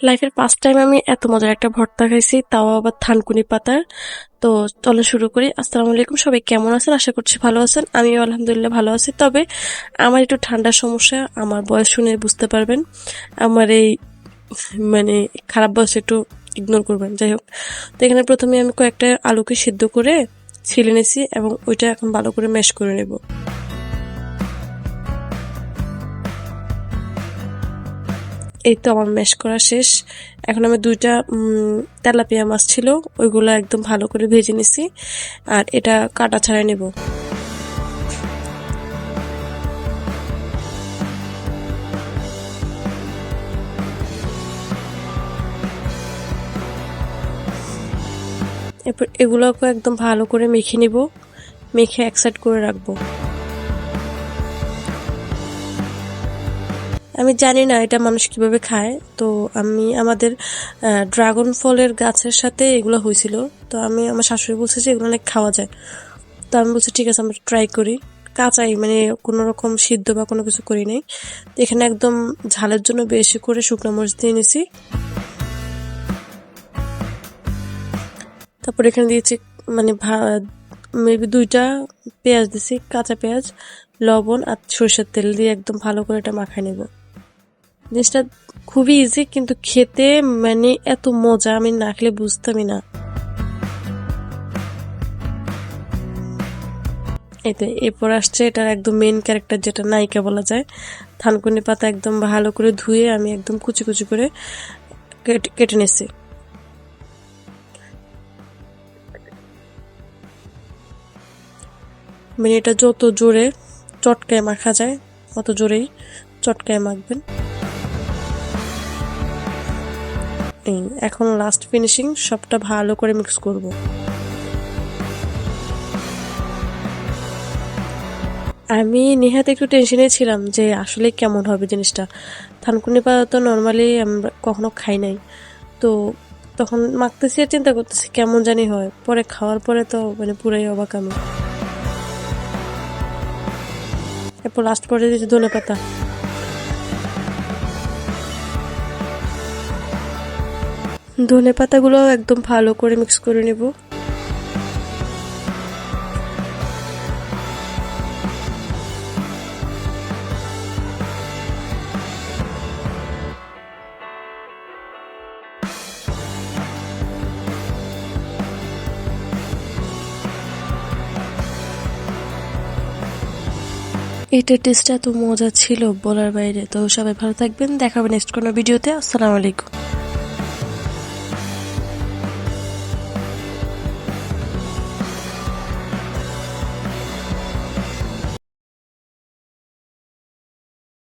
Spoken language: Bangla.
লাইফের ফার্স্ট টাইম আমি এত মজার একটা ভর্তা খাইছি, তাও আবার থানকুনি পাতার। তো চলো শুরু করি। আসসালামু আলাইকুম, সবাই কেমন আছেন? আশা করছি ভালো আছেন। আমিও আলহামদুলিল্লাহ ভালো আছি। তবে আমার একটু ঠান্ডার সমস্যা, আমার বয়স শুনে বুঝতে পারবেন। আমার এই মানে খারাপ বয়স একটু ইগনোর করবেন। যাই হোক, তো এখানে প্রথমে আমি কয়েকটা আলুকে সিদ্ধ করে ছিলে নিয়েছি এবং ওইটা এখন ভালো করে ম্যাশ করে নেব। এই তো আমার ম্যাশ করা শেষ। এখন আমি দুইটা তেলাপিয়া মাছ ছিল, ওইগুলো একদম ভালো করে ভেজে নিছি। আর এটা কাটা ছাড়াই নেব। এরপর এগুলোকে একদম ভালো করে মেখে নিব, মেখে এক সাইড করে রাখবো। আমি জানি না এটা মানুষ কিভাবে খায়। তো আমি আমাদের ড্রাগন ফলের গাছের সাথে এগুলো হয়েছিল। তো আমি আমার শাশুড়ি বলছে যে এগুলো অনেক খাওয়া যায়। তো আমি বলছি ঠিক আছে, আমরা ট্রাই করি। কাঁচাই, মানে কোনো রকম সিদ্ধ বা কোনো কিছু করি নাই। তো এখানে একদম ঝালের জন্য বেশি করে শুকনো মরিচ দিয়ে নিয়েছি। তারপর এখানে দিয়েছি মানে মেবি দুইটা পেঁয়াজ দিছি, কাঁচা পেঁয়াজ, লবণ আর সরষের তেল দিয়ে একদম ভালো করে এটা মাখায় নেব। জিনিসটা খুবই ইজি, কিন্তু খেতে মানে এত মজা, আমি না খেলে বুঝতামই না। এতে এরপর আসছে এটার একদম মেইন ক্যারেক্টার, যেটা নায়িকা বলা যায়। থানকুনি পাতা একদম ভালো করে ধুয়ে আমি একদম কুচি কুচি করে কেটে নিচ্ছি। মানে এটা যত জোরে চটকায় মাখা যায় অত জোরেই চটকায় মাখবেন। এখন লাস্ট ফিনিশিং, সবটা ভালো করে মিক্স করব। আমি নেহাত একটু টেনশনে ছিলাম যে আসলে কেমন হবে জিনিসটা। থানকুনি পাতা তো নর্মালি আমরা কখনো খাই নাই। তো তখন মাখতেছি আর চিন্তা করতেছি কেমন জানি হয়, পরে খাওয়ার পরে তো মানে পুরাই অবাক আমি। এরপর লাস্ট পর্যায়ে দিয়েছি ধনেপাতা। ধনেপাতাগুলো একদম ভালো করে মিক্স করে নেব। এটার টেস্টটা এত মজা ছিল বলার বাইরে। তো সবাই ভালো থাকবেন, দেখা হবে নেক্সট কোনো ভিডিওতে। আসসালামু আলাইকুম।